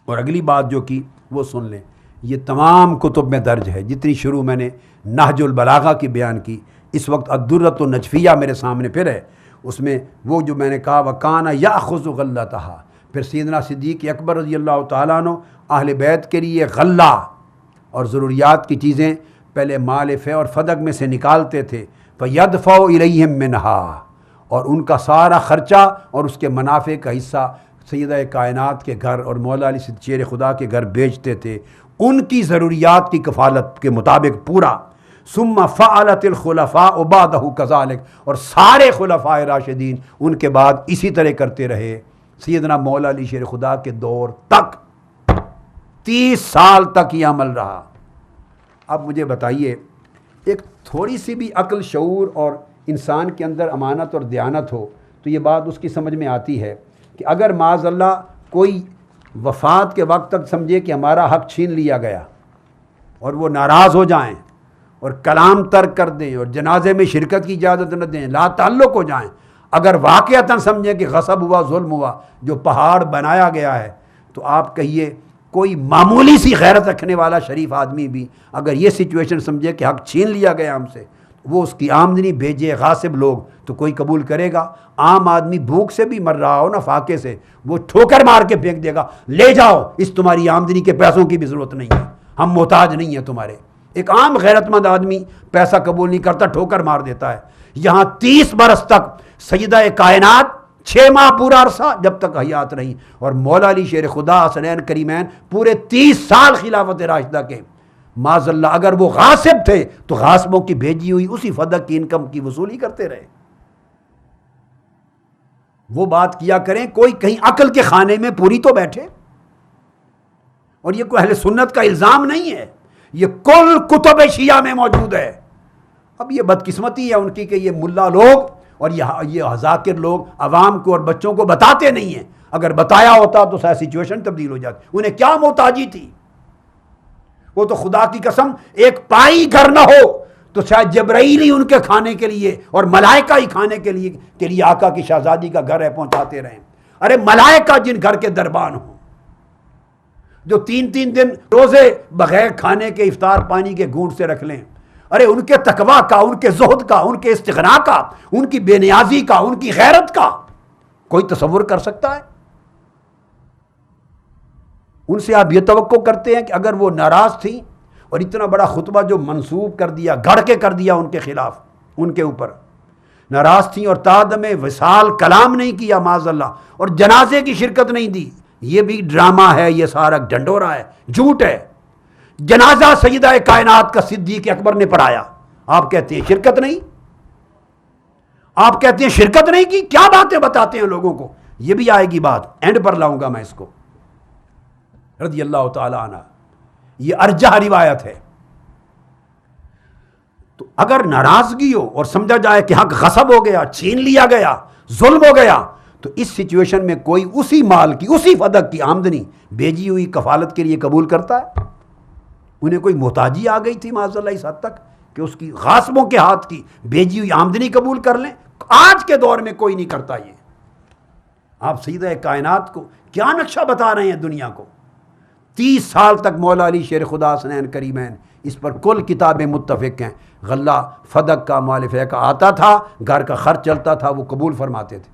اور اگلی بات جو کی وہ سن لیں، یہ تمام کتب میں درج ہے، جتنی شروع میں نے نہج البلاغہ کی بیان کی، اس وقت الدرۃ النجفیہ میرے سامنے پھر ہے، اس میں وہ جو میں نے کہا وَكَانَ يَأْخُذُ غَلَّتَهَا، پھر سیدنا صدیق اکبر رضی اللہ تعالیٰ عنہ اہل بیت کے لیے غلہ اور ضروریات کی چیزیں پہلے مال فے اور فدق میں سے نکالتے تھے، فَيَدْفَعُ إِلَيْهِمْ مِنْهَا، اور ان کا سارا خرچہ اور اس کے منافع کا حصہ سیدہ کائنات کے گھر اور مولا علی شیر خدا کے گھر بیچتے تھے، ان کی ضروریات کی کفالت کے مطابق پورا۔ ثم فعلت الخلفاء بعدہ کذالک، اور سارے خلفاء راشدین ان کے بعد اسی طرح کرتے رہے، سیدنا مولا علی شیر خدا کے دور تک 30 سال تک یہ عمل رہا۔ اب مجھے بتائیے، ایک تھوڑی سی بھی عقل شعور اور انسان کے اندر امانت اور دیانت ہو تو یہ بات اس کی سمجھ میں آتی ہے کہ اگر معاذ اللہ کوئی وفات کے وقت تک سمجھے کہ ہمارا حق چھین لیا گیا اور وہ ناراض ہو جائیں اور کلام ترک کر دیں اور جنازے میں شرکت کی اجازت نہ دیں، لا تعلق ہو جائیں، اگر واقعتاً سمجھیں کہ غصب ہوا، ظلم ہوا، جو پہاڑ بنایا گیا ہے، تو آپ کہیے کوئی معمولی سی غیرت رکھنے والا شریف آدمی بھی اگر یہ سچویشن سمجھے کہ حق چھین لیا گیا ہم سے، وہ اس کی آمدنی بھیجے غاصب لوگ، تو کوئی قبول کرے گا؟ عام آدمی بھوک سے بھی مر رہا ہو نا، فاقے سے، وہ ٹھوکر مار کے پھینک دے گا، لے جاؤ، اس تمہاری آمدنی کے پیسوں کی بھی ضرورت نہیں ہے، ہم محتاج نہیں ہیں تمہارے۔ ایک عام غیرت مند آدمی پیسہ قبول نہیں کرتا، ٹھوکر مار دیتا ہے۔ یہاں 30 برس تک سیدہ کائنات 6 ماہ پورا عرصہ جب تک حیات رہی، اور مولا علی شیر خدا حسنین کریمین پورے 30 سال خلافت راشدہ کے۔ معاذ اللہ اگر وہ غاصب تھے تو غاصبوں کی بھیجی ہوئی اسی فدق کی انکم کی وصولی کرتے رہے۔ وہ بات کیا کریں، کوئی کہیں عقل کے خانے میں پوری تو بیٹھے، اور یہ کوئی اہل سنت کا الزام نہیں ہے، یہ کل کتب شیعہ میں موجود ہے۔ اب یہ بدقسمتی ہے ان کی کہ یہ ملا لوگ اور یہ ذاکر لوگ عوام کو اور بچوں کو بتاتے نہیں ہیں، اگر بتایا ہوتا تو شاید سچویشن تبدیل ہو جاتی۔ انہیں کیا محتاجی تھی؟ وہ تو خدا کی قسم ایک پائی گھر نہ ہو تو شاید جبرائیل ہی ان کے کھانے کے لیے اور ملائکہ ہی کھانے کے لیے آقا کی شہزادی کا گھر ہے پہنچاتے رہیں۔ ارے ملائکہ جن گھر کے دربان ہوں، جو 3 دن روزے بغیر کھانے کے افطار پانی کے گھونٹ سے رکھ لیں، ارے ان کے تقویٰ کا، ان کے زہد کا، ان کے استغنا کا، ان کی بے نیازی کا، ان کی غیرت کا کوئی تصور کر سکتا ہے؟ ان سے آپ یہ توقع کرتے ہیں کہ اگر وہ ناراض تھیں اور اتنا بڑا خطبہ جو منسوب کر دیا، گھڑ کے کر دیا ان کے خلاف، ان کے اوپر ناراض تھیں اور تادم وصال کلام نہیں کیا معاذ اللہ، اور جنازے کی شرکت نہیں دی، یہ بھی ڈرامہ ہے، یہ سارا ڈنڈورا ہے، جھوٹ ہے۔ جنازہ سیدہ کائنات کا صدیق اکبر نے پڑھایا، آپ کہتے ہیں شرکت نہیں؟ آپ کہتے ہیں شرکت نہیں کی؟ کیا باتیں بتاتے ہیں لوگوں کو؟ یہ بھی آئے گی بات، اینڈ پر لاؤں گا میں اس کو، رضی اللہ تعالی عنہ، یہ ارجح روایت ہے۔ تو اگر ناراضگی ہو اور سمجھا جائے کہ حق غصب ہو گیا، چھین لیا گیا، ظلم ہو گیا، تو اس سچویشن میں کوئی اسی مال کی، اسی فدق کی آمدنی بھیجی ہوئی کفالت کے لیے قبول کرتا ہے؟ انہیں کوئی محتاجی آ گئی تھی معاذ اللہ اس حد تک کہ اس کی غاصبوں کے ہاتھ کی بھیجی ہوئی آمدنی قبول کر لیں؟ آج کے دور میں کوئی نہیں کرتا یہ۔ آپ سیدہ کائنات کو کیا نقشہ بتا رہے ہیں دنیا کو؟ 30 سال تک مولا علی شیر خدا حسنین کریمین اس پر کل کتابیں متفق ہیں، غلہ فدق کا مالفہ کا آتا تھا، گھر کا خرچ چلتا تھا، وہ قبول فرماتے تھے۔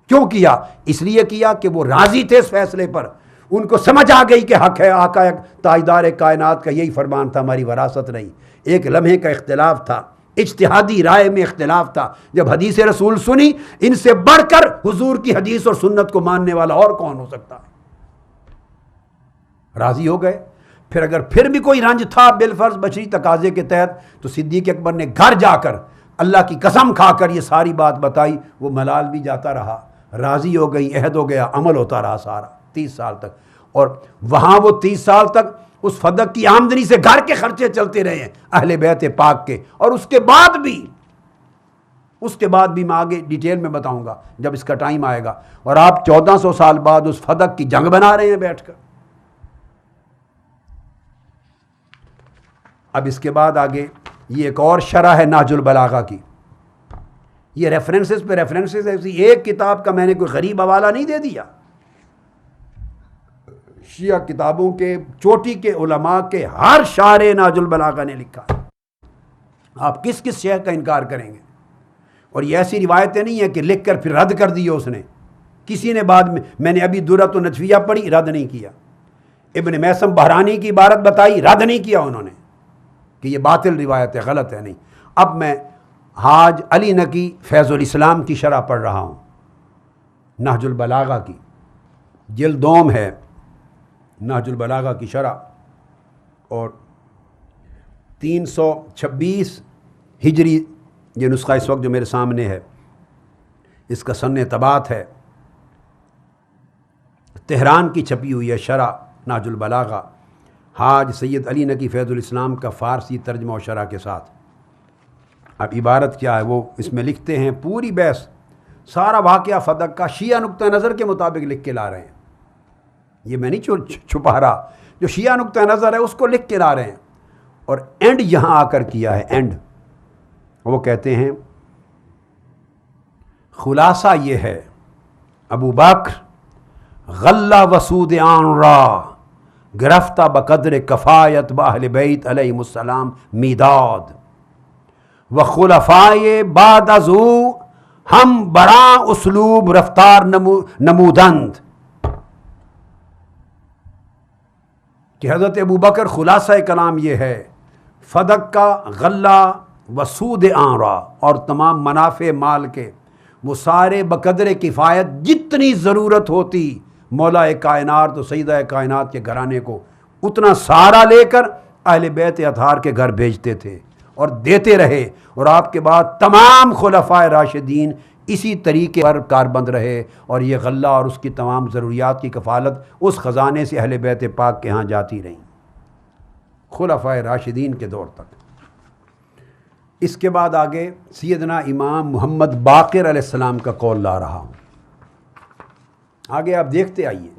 کیوں کیا؟ اس لیے کیا کہ وہ راضی تھے اس فیصلے پر، ان کو سمجھ آ گئی کہ حق ہے، آقا تاجدار کائنات کا یہی فرمان تھا، ہماری وراثت نہیں۔ ایک لمحے کا اختلاف تھا، اجتہادی رائے میں اختلاف تھا، جب حدیث رسول سنی، ان سے بڑھ کر حضور کی حدیث اور سنت کو ماننے والا اور کون ہو سکتا ہے؟ راضی ہو گئے۔ پھر اگر پھر بھی کوئی رنج تھا بالفرض بشری تقاضے کے تحت، تو صدیق اکبر نے گھر جا کر اللہ کی قسم کھا کر یہ ساری بات بتائی، وہ ملال بھی جاتا رہا، راضی ہو گئی، عہد ہو گیا، عمل ہوتا رہا سارا 30 سال تک۔ اور وہاں وہ 30 سال تک اس فدق کی آمدنی سے گھر کے خرچے چلتے رہے ہیں اہل بیت پاک کے، اور اس کے بعد بھی میں آگے ڈیٹیل میں بتاؤں گا جب اس کا ٹائم آئے گا۔ اور آپ 1400 سال بعد اس فدق کی جنگ بنا رہے ہیں بیٹھ کر۔ اب اس کے بعد آگے یہ ایک اور شرح ہے نہج البلاغہ کی، یہ ریفرنسز پہ ریفرنسز ہے، ایک کتاب کا میں نے کوئی غریب حوالہ نہیں دے دیا، شیعہ کتابوں کے چوٹی کے علماء کے ہر شارح نہج البلاغہ نے لکھا ہے. آپ کس کس شیخ کا انکار کریں گے؟ اور یہ ایسی روایتیں نہیں ہیں کہ لکھ کر پھر رد کر دی اس نے. کسی نے بعد میں نے ابھی درۃ النجفیہ پڑھی، رد نہیں کیا. ابن میثم بحرانی کی عبارت بتائی، رد نہیں کیا انہوں نے کہ یہ باطل روایت ہے، غلط ہے. نہیں. اب میں حاج علی نقی فیض الاسلام کی شرح پڑھ رہا ہوں، نہج البلاغہ کی، جلد دوم ہے نہج البلاغہ کی شرح، اور 326 ہجری یہ نسخہ اس وقت جو میرے سامنے ہے، اس کا سن طباعت ہے، تہران کی چھپی ہوئی ہے شرح نہج البلاغہ، حاج سید علی نقی فیض الاسلام کا فارسی ترجمہ و شرح کے ساتھ. اب عبارت کیا ہے وہ اس میں لکھتے ہیں، پوری بحث سارا واقعہ فدق کا شیعہ نقطہ نظر کے مطابق لکھ کے لا رہے ہیں. یہ میں نہیں چھپا رہا، جو شیعہ نقطہ نظر ہے اس کو لکھ کے لا رہے ہیں. اور اینڈ یہاں آ کر کیا ہے، اینڈ وہ کہتے ہیں خلاصہ یہ ہے، ابو بکر غلہ وسود آن را گرفتہ بقدر کفایت باہل بیت علیہم السلام میداد و خلفائے بعد ازو ہم براں اسلوب رفتار نمودند. کہ حضرت ابو بکر خلاصہ کلام یہ ہے، فدق کا غلہ وسود آنرا اور تمام منافع مال کے وہ سارے بقدر کفایت جتنی ضرورت ہوتی مولا کائنات و سیدہ کائنات کے گھرانے کو اتنا سارا لے کر اہل بیت اطہار کے گھر بھیجتے تھے اور دیتے رہے. اور آپ کے بعد تمام خلفائے راشدین اسی طریقے پر کاربند رہے، اور یہ غلہ اور اس کی تمام ضروریات کی کفالت اس خزانے سے اہل بیت پاک کے ہاں جاتی رہیں خلفائے راشدین کے دور تک. اس کے بعد آگے سیدنا امام محمد باقر علیہ السلام کا قول لا رہا ہوں. آگے آپ دیکھتے آئیے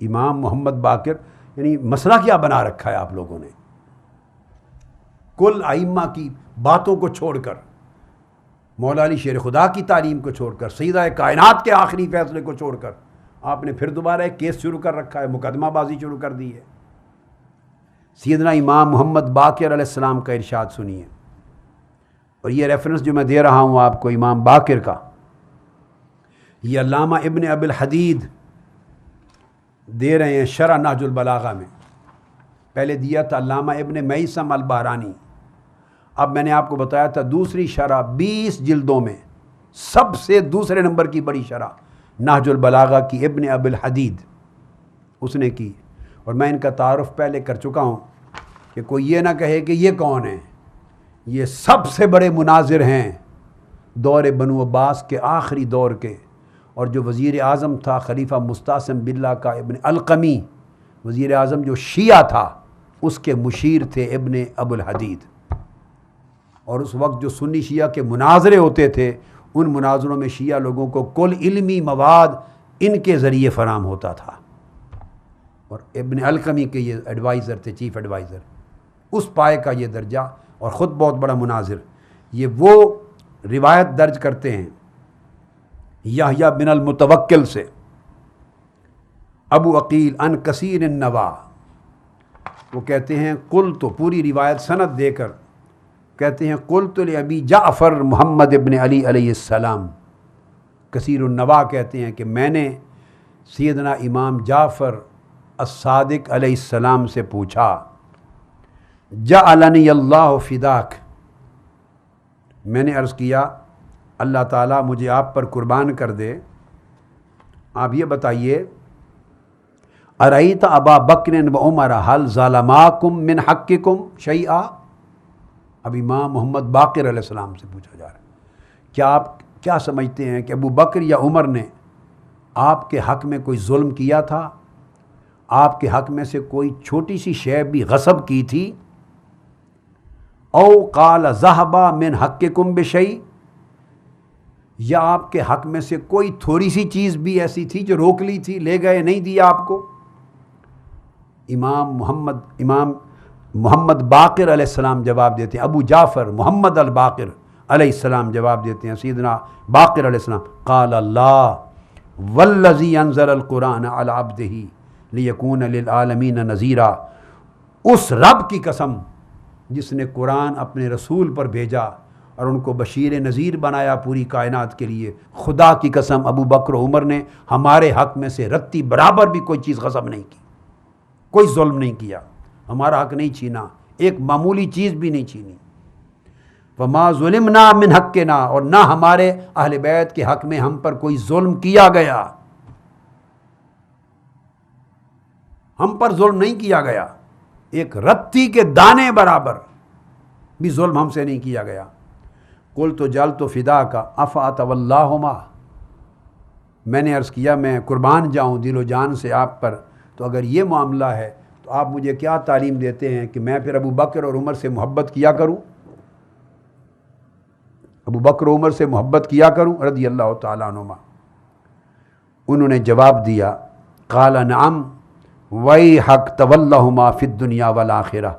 امام محمد باقر، یعنی مسئلہ کیا بنا رکھا ہے آپ لوگوں نے. کل ائمہ کی باتوں کو چھوڑ کر، مولا علی شیر خدا کی تعلیم کو چھوڑ کر، سیدہ کائنات کے آخری فیصلے کو چھوڑ کر آپ نے پھر دوبارہ ایک کیس شروع کر رکھا ہے، مقدمہ بازی شروع کر دی ہے. سیدنا امام محمد باقر علیہ السلام کا ارشاد سنیے، اور یہ ریفرنس جو میں دے رہا ہوں آپ کو امام باقر کا، یہ علامہ ابن ابی الحدید دے رہے ہیں شرح نہج البلاغہ میں. پہلے دیا تھا علامہ ابن میثم البحرانی. اب میں نے آپ کو بتایا تھا دوسری شرح 20 جلدوں میں سب سے دوسرے نمبر کی بڑی شرح نہج البلاغہ کی ابن ابی الحدید اس نے کی. اور میں ان کا تعارف پہلے کر چکا ہوں کہ کوئی یہ نہ کہے کہ یہ کون ہیں. یہ سب سے بڑے مناظر ہیں دور بنو عباس کے آخری دور کے، اور جو وزیر اعظم تھا خلیفہ مستعصم باللہ کا ابن القمی، وزیر اعظم جو شیعہ تھا اس کے مشیر تھے ابن ابو الحدید. اور اس وقت جو سنی شیعہ کے مناظرے ہوتے تھے ان مناظروں میں شیعہ لوگوں کو کل علمی مواد ان کے ذریعے فراہم ہوتا تھا، اور ابن القمی کے یہ ایڈوائزر تھے، چیف ایڈوائزر. اس پائے کا یہ درجہ، اور خود بہت بڑا مناظر. یہ وہ روایت درج کرتے ہیں یحییٰ بن المتوکل سے، ابو عقیل ان کثیر النوا، وہ کہتے ہیں قلت، پوری روایت سند دے کر کہتے ہیں قلت لابی جعفر محمد ابن علی علیہ السلام. کثیر النوا کہتے ہیں کہ میں نے سیدنا امام جعفر الصادق علیہ السلام سے پوچھا، جعلنی اللہ فداک، میں نے عرض کیا اللہ تعالیٰ مجھے آپ پر قربان کر دے، آپ یہ بتائیے ارأیت ابا بکر و عمر هل ظلماکم من حقکم شیئا. اب امام محمد باقر علیہ السلام سے پوچھا جا رہا ہے کیا آپ کیا سمجھتے ہیں کہ ابو بکر یا عمر نے آپ کے حق میں کوئی ظلم کیا تھا، آپ کے حق میں سے کوئی چھوٹی سی شے بھی غصب کی تھی؟ او قال ذهب من حقکم بشیء، یا آپ کے حق میں سے کوئی تھوڑی سی چیز بھی ایسی تھی جو روک لی تھی، لے گئے، نہیں دیا آپ کو؟ امام محمد باقر علیہ السلام جواب دیتے ہیں، ابو جعفر محمد الباقر علیہ السلام جواب دیتے ہیں سیدنا باقر علیہ السلام، قال اللہ والذی انزل القرآن علی عبدہ لیکون للعالمین نذیرا، اس رب کی قسم جس نے قرآن اپنے رسول پر بھیجا اور ان کو بشیر نذیر بنایا پوری کائنات کے لیے، خدا کی قسم ابو بکر و عمر نے ہمارے حق میں سے رتی برابر بھی کوئی چیز غصب نہیں کی، کوئی ظلم نہیں کیا، ہمارا حق نہیں چھینا، ایک معمولی چیز بھی نہیں چھینی۔ وما ظلمنا من حقنا، اور نہ ہمارے اہل بیت کے حق میں ہم پر کوئی ظلم کیا گیا، ہم پر ظلم نہیں کیا گیا، ایک رتی کے دانے برابر بھی ظلم ہم سے نہیں کیا گیا۔ قل تو جل تو فدا کا افاتولاہما، میں نے عرض کیا میں قربان جاؤں دل و جان سے آپ پر، تو اگر یہ معاملہ ہے تو آپ مجھے کیا تعلیم دیتے ہیں کہ میں پھر ابو بکر اور عمر سے محبت کیا کروں، ابو بکر و عمر سے محبت کیا کروں رضی اللہ تعالیٰ عنہما؟ انہوں نے جواب دیا، قال نعم ویحک تولاہما فی الدنیا والآخرہ،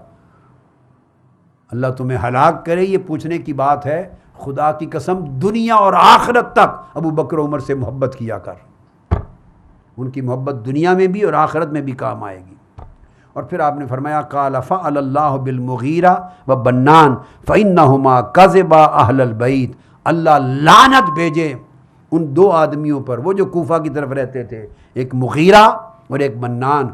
اللہ تمہیں ہلاک کرے، یہ پوچھنے کی بات ہے، خدا کی قسم دنیا اور آخرت تک ابو بکر و عمر سے محبت کیا کر، ان کی محبت دنیا میں بھی اور آخرت میں بھی کام آئے گی۔ اور پھر آپ نے فرمایا قال فعل اللہ بالمغیرہ و بنان فإنہما کذبا اہل البیت، اللہ لعنت بھیجے ان دو آدمیوں پر، وہ جو کوفہ کی طرف رہتے تھے، ایک مغیرہ اور ایک بنان،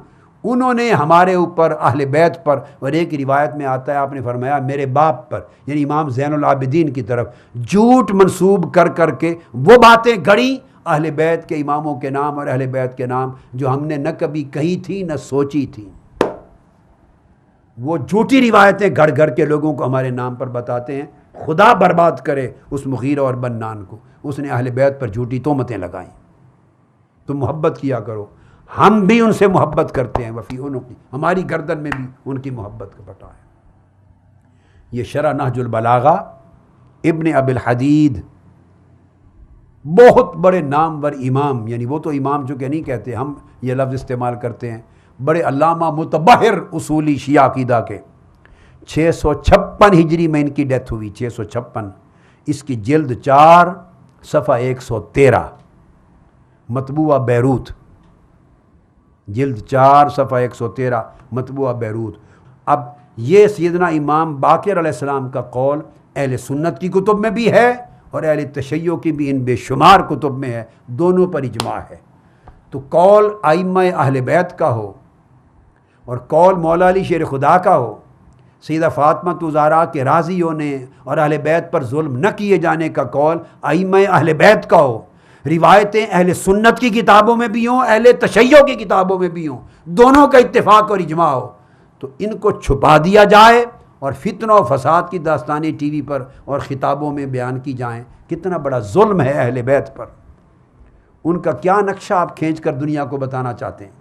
انہوں نے ہمارے اوپر اہل بیت پر، اور ایک روایت میں آتا ہے آپ نے فرمایا میرے باپ پر، یعنی امام زین العابدین کی طرف جھوٹ منسوب کر کر کے وہ باتیں گڑی اہل بیت کے اماموں کے نام اور اہل بیت کے نام جو ہم نے نہ کبھی کہی تھی نہ سوچی تھی۔ وہ جھوٹی روایتیں گھڑ گھڑ کے لوگوں کو ہمارے نام پر بتاتے ہیں، خدا برباد کرے اس مغیرہ اور بنان کو، اس نے اہل بیت پر جھوٹی تہمتیں لگائیں۔ تو محبت کیا کرو، ہم بھی ان سے محبت کرتے ہیں، وفی عنقی، ہماری گردن میں بھی ان کی محبت کا پٹا ہے۔ یہ شرح نہج البلاغہ ابن ابی الحدید، بہت بڑے نامور امام، یعنی وہ تو امام چونکہ نہیں کہتے، ہم یہ لفظ استعمال کرتے ہیں، بڑے علامہ متبحر اصولی شیعہ عقیدہ کے، 656 ہجری میں ان کی ڈیتھ ہوئی، 656، اس کی جلد 4 صفحہ 113، مطبوعہ بیروت، جلد 4 صفحہ 113، مطبوعہ بیروت۔ اب یہ سیدنا امام باقر علیہ السلام کا قول اہل سنت کی کتب میں بھی ہے اور اہل تشیع کی بھی ان بے شمار کتب میں ہے، دونوں پر اجماع ہے۔ تو قول ائمہ اہل بیت کا ہو اور قول مولا علی شیر خدا کا ہو، سیدہ فاطمہ زہرا کے راضی ہونے اور اہل بیت پر ظلم نہ کیے جانے کا قول ائمہ اہل بیت کا ہو، روایتیں اہل سنت کی کتابوں میں بھی ہوں، اہل تشیع کی کتابوں میں بھی ہوں، دونوں کا اتفاق اور اجماع ہو، تو ان کو چھپا دیا جائے اور فتنہ و فساد کی داستانیں ٹی وی پر اور خطابوں میں بیان کی جائیں، کتنا بڑا ظلم ہے اہل بیت پر۔ ان کا کیا نقشہ آپ کھینچ کر دنیا کو بتانا چاہتے ہیں؟